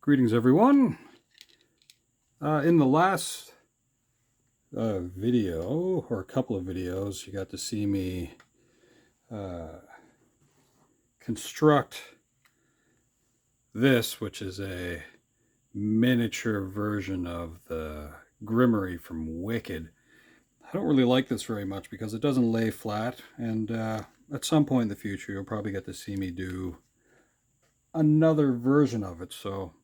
Greetings, everyone. In the last video, or a couple of videos, you got to see me construct this, which is a miniature version of the Grimoire from Wicked. I don't really like this very much because it doesn't lay flat, and at some point in the future, you'll probably get to see me do another version of it. So,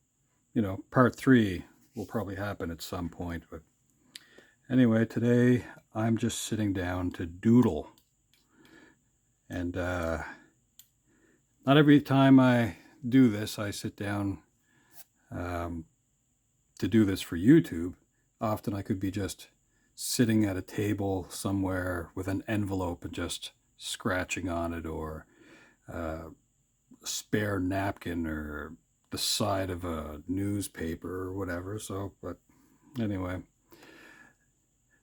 part 3 will probably happen at some point. But anyway, today I'm just sitting down to doodle. And not every time I do this, I sit down to do this for YouTube. Often I could be just sitting at a table somewhere with an envelope and just scratching on it, or a spare napkin, or the side of a newspaper or whatever. So, but anyway,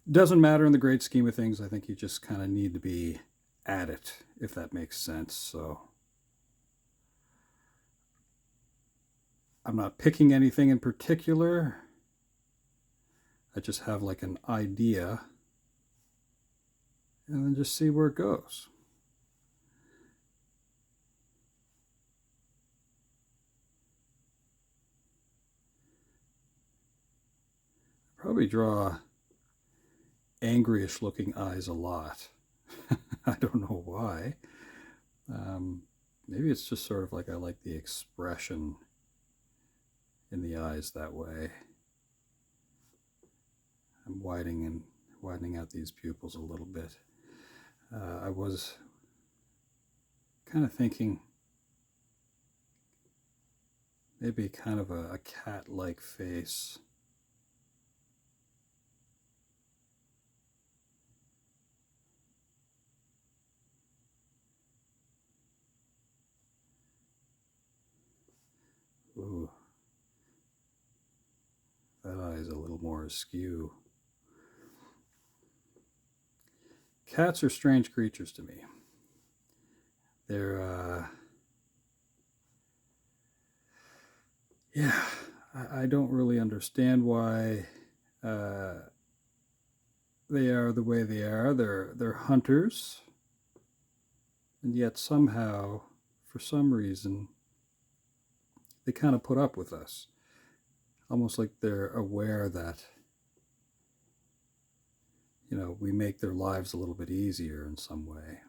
doesn't matter in the great scheme of things. I think you just kind of need to be at it, if that makes sense. So I'm not picking anything in particular. I just have like an idea, and then just see where it goes. Probably draw angryish looking eyes a lot. I don't know why. Maybe it's just sort of like I like the expression in the eyes that way. I'm widening out these pupils a little bit. I was kind of thinking maybe kind of a cat-like face. Ooh, that eye is a little more askew. Cats are strange creatures to me. They're, yeah, I don't really understand why they are the way they are. They're hunters, and yet somehow, for some reason, they kind of put up with us. Almost like they're aware that, we make their lives a little bit easier in some way.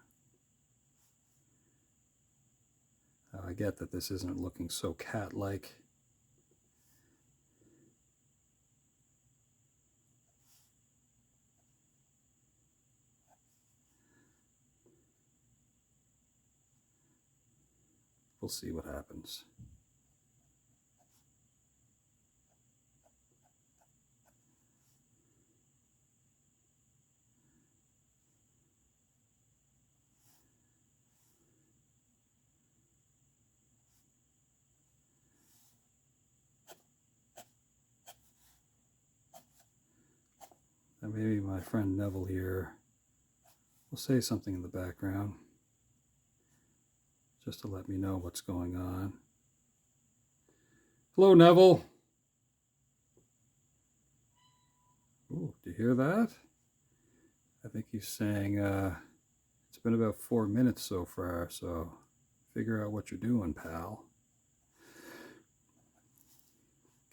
I get that this isn't looking so cat-like. We'll see what happens. And maybe my friend Neville here will say something in the background, just to let me know what's going on. Hello, Neville. Ooh, do you hear that? I think he's saying it's been about 4 minutes so far, so figure out what you're doing, pal.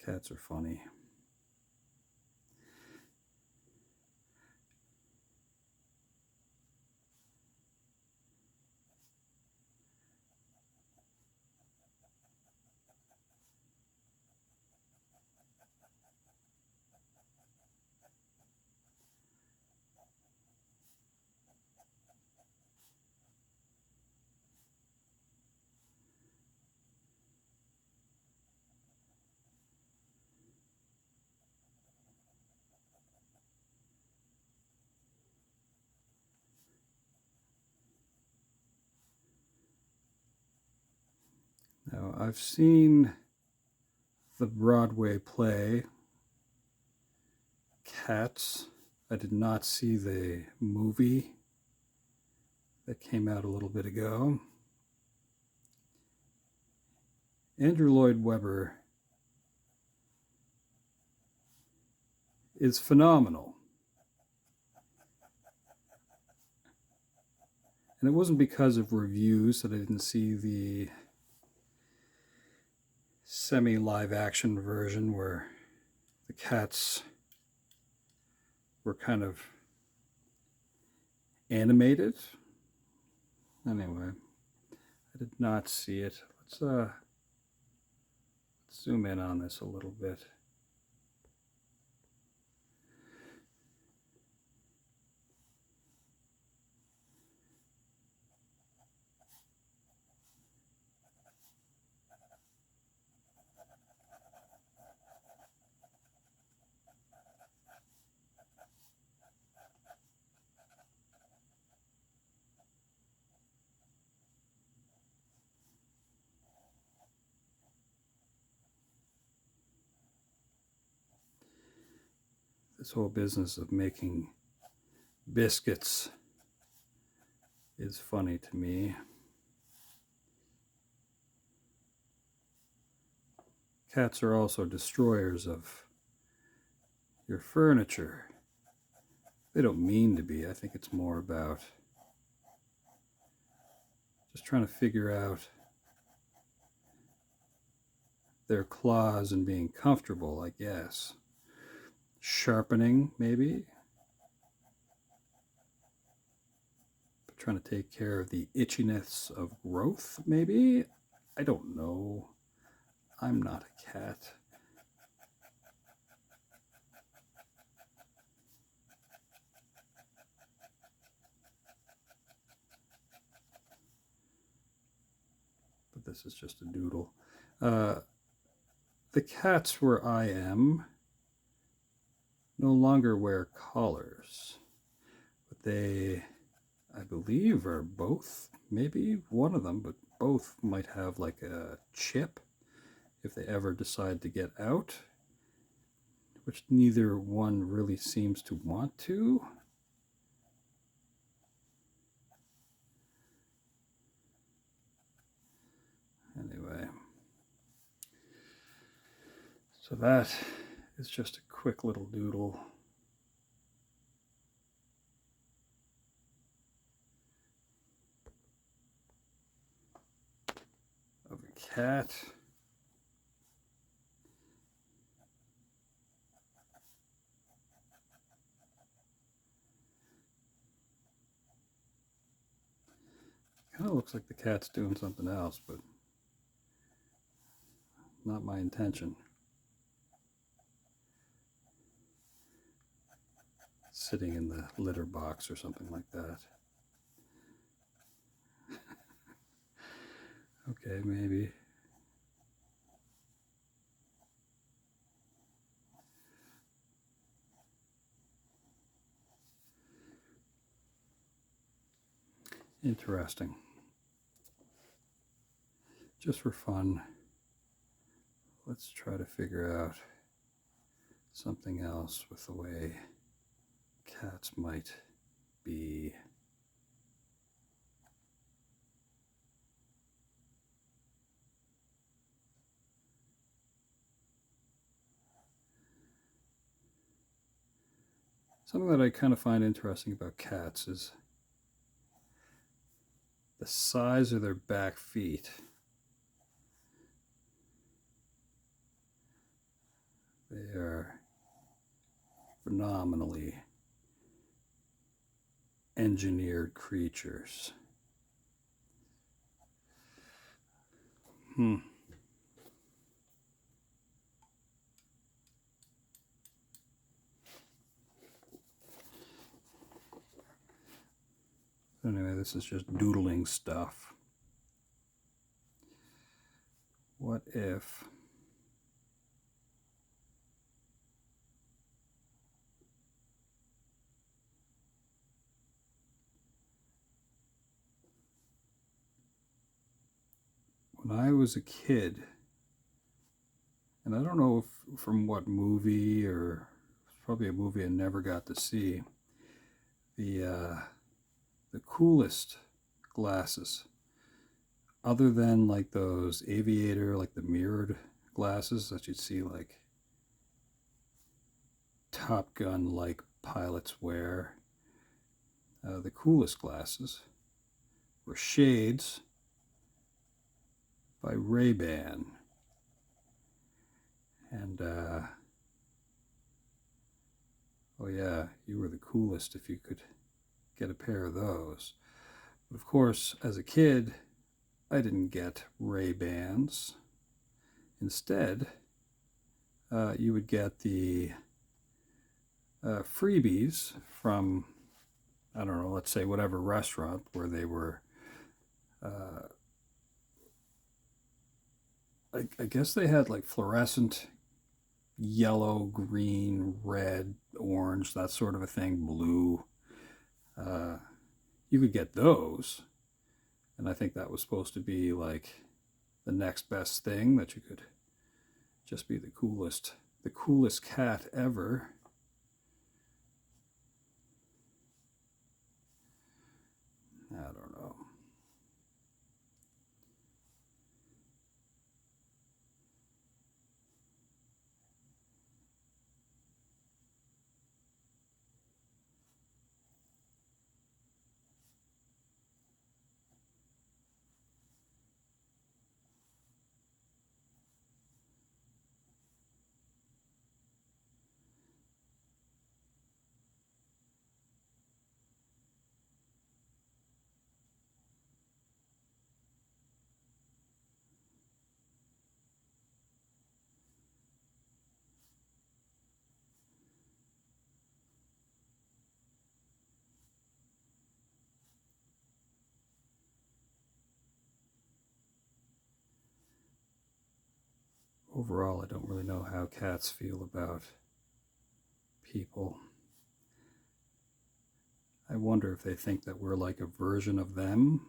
Cats are funny. Now, I've seen the Broadway play Cats. I did not see the movie that came out a little bit ago. Andrew Lloyd Webber is phenomenal. And it wasn't because of reviews that I didn't see the semi-live action version where the cats were kind of animated. Anyway, I did not see it. Let's zoom in on this a little bit. This whole business of making biscuits is funny to me. Cats are also destroyers of your furniture. They don't mean to be. I think it's more about just trying to figure out their claws and being comfortable, I guess. Sharpening, maybe. But trying to take care of the itchiness of growth, maybe. I don't know. I'm not a cat. But this is just a doodle. The cats where I am no longer wear collars, but they, I believe, are both, maybe one of them, but both might have like a chip if they ever decide to get out, which neither one really seems to want to. Anyway, so that is just a quick little doodle. Of a cat. Kind of looks like the cat's doing something else, but not my intention. Sitting in the litter box or something like that. Okay, maybe. Interesting. Just for fun, let's try to figure out something else with the way cats might be. Something that I kind of find interesting about cats is the size of their back feet. They are phenomenally engineered creatures. Anyway, this is just doodling stuff. What if when I was a kid, and I don't know if from what movie, or it's probably a movie I never got to see, the coolest glasses, other than like those aviator, like the mirrored glasses that you'd see like Top Gun like pilots wear. The coolest glasses were shades by Ray-Ban. And, oh yeah, you were the coolest if you could get a pair of those. But of course, as a kid, I didn't get Ray-Bans. Instead, you would get the freebies from, I don't know, let's say whatever restaurant where they were, I guess they had like fluorescent yellow, green, red, orange, that sort of a thing, blue. You could get those, and I think that was supposed to be like the next best thing, that you could just be the coolest cat ever. I don't know. Overall, I don't really know how cats feel about people. I wonder if they think that we're like a version of them.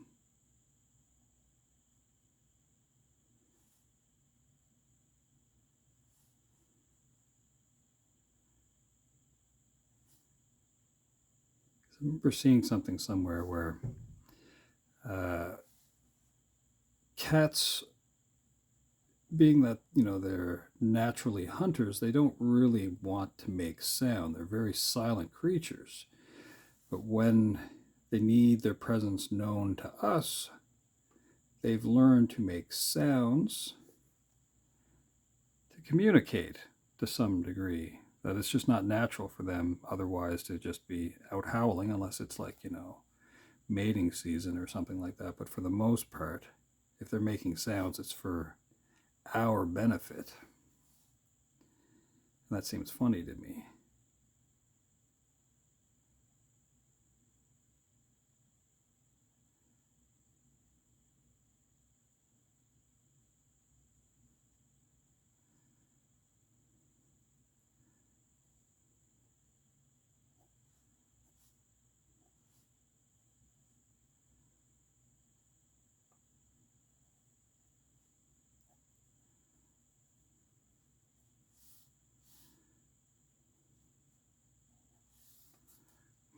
I remember seeing something somewhere where cats, being that, they're naturally hunters, they don't really want to make sound. They're very silent creatures. But when they need their presence known to us, they've learned to make sounds to communicate to some degree. That it's just not natural for them otherwise to just be out howling, unless it's like, mating season or something like that. But for the most part, if they're making sounds, it's for our benefit. And that seems funny to me.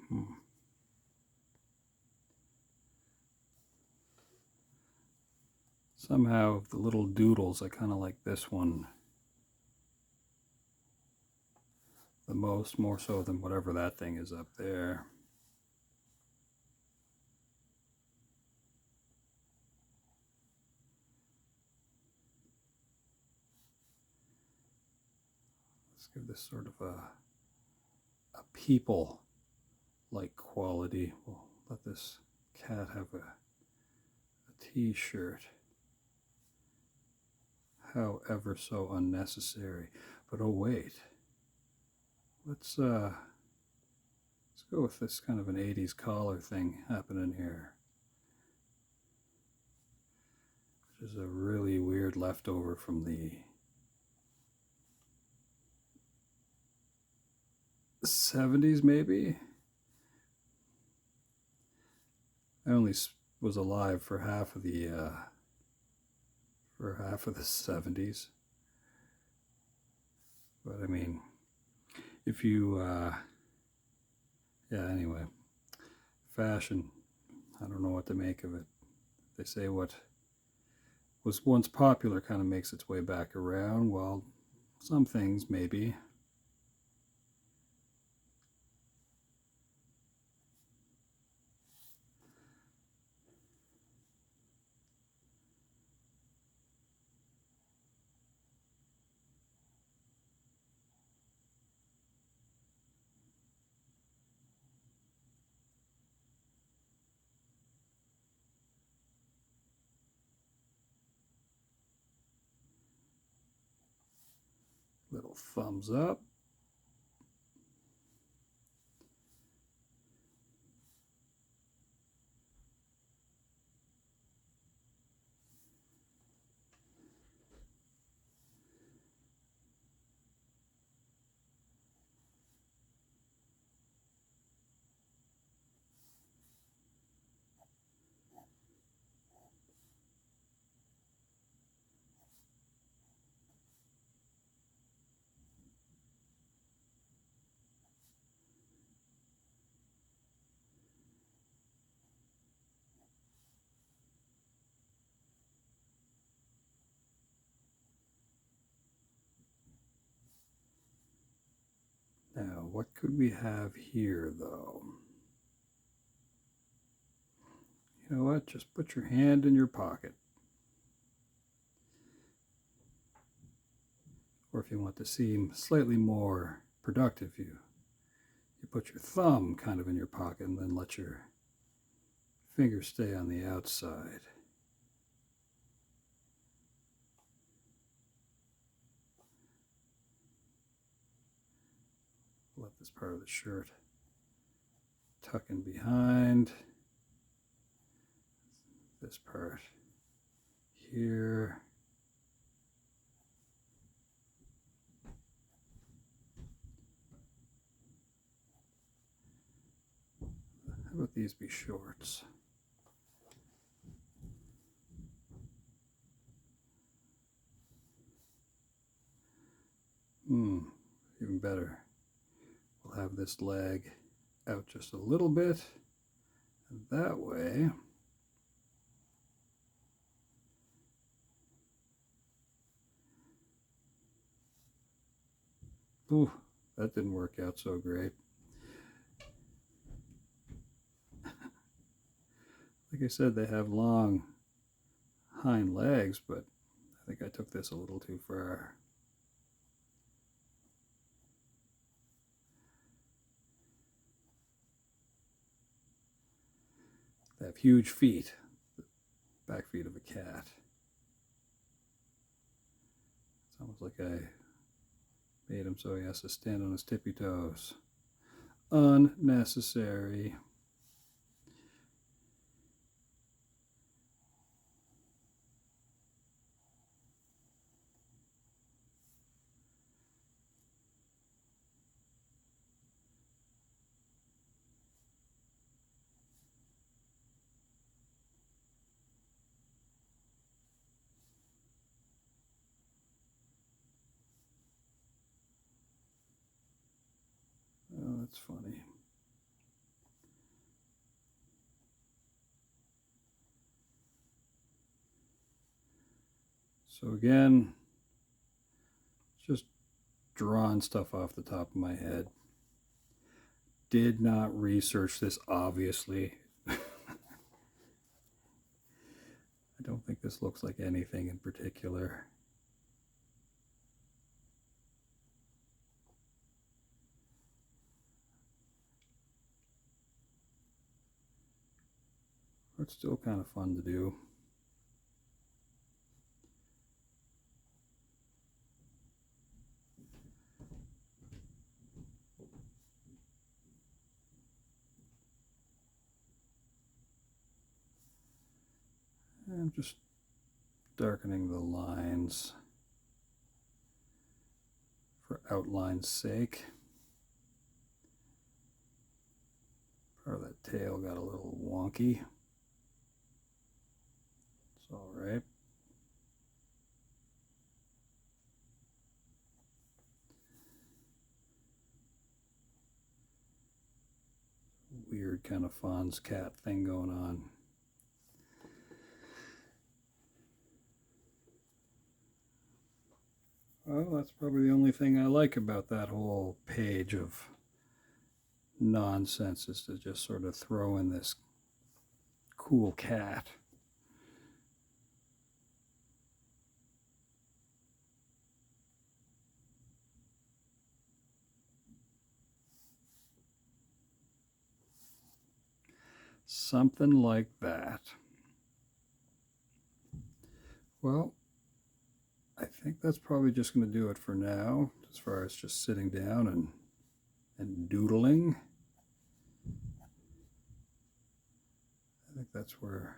Hmm. Somehow, the little doodles, I kind of like this one the most, more so than whatever that thing is up there. Let's give this sort of a people like quality. We'll let this cat have a t-shirt. However so unnecessary. But oh wait. Let's go with this kind of an 80s collar thing happening here. Which is a really weird leftover from the 70s, maybe. I only was alive for half of the 70s. But I mean, if you yeah, anyway, fashion, I don't know what to make of it. They say what was once popular kind of makes its way back around. Well, some things maybe. Little thumbs up. Now, what could we have here, though? You know what? Just put your hand in your pocket. Or if you want to seem slightly more productive, you put your thumb kind of in your pocket and then let your finger stay on the outside. Let this part of the shirt tuck in behind. This part here. How about these be shorts? Even better. We'll have this leg out just a little bit, and that way ooh, that didn't work out so great. Like I said, they have long hind legs, but I think I took this a little too far. They have huge feet, the back feet of a cat. It's almost like I made him so he has to stand on his tippy toes. Unnecessary. Oh, that's funny. So again, just drawing stuff off the top of my head. Did not research this, obviously. I don't think this looks like anything in particular. It's still kind of fun to do. I'm just darkening the lines for outline's sake. Part of that tail got a little wonky. It's all right. Weird kind of Fawn's cat thing going on. Well, that's probably the only thing I like about that whole page of nonsense, is to just sort of throw in this cool cat. Something like that. Well, I think that's probably just going to do it for now, as far as just sitting down and doodling. I think that's where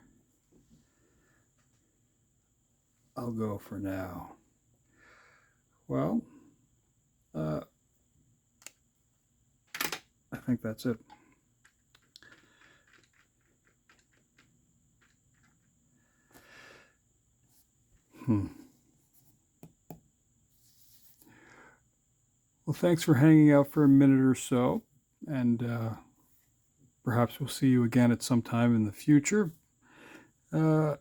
I'll go for now. Well, I think that's it. Well, thanks for hanging out for a minute or so, and perhaps we'll see you again at some time in the future. And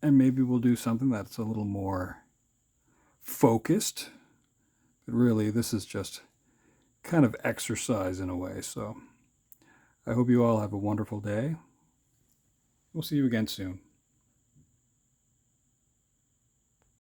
maybe we'll do something that's a little more focused. But really, this is just kind of exercise in a way. So I hope you all have a wonderful day. We'll see you again soon.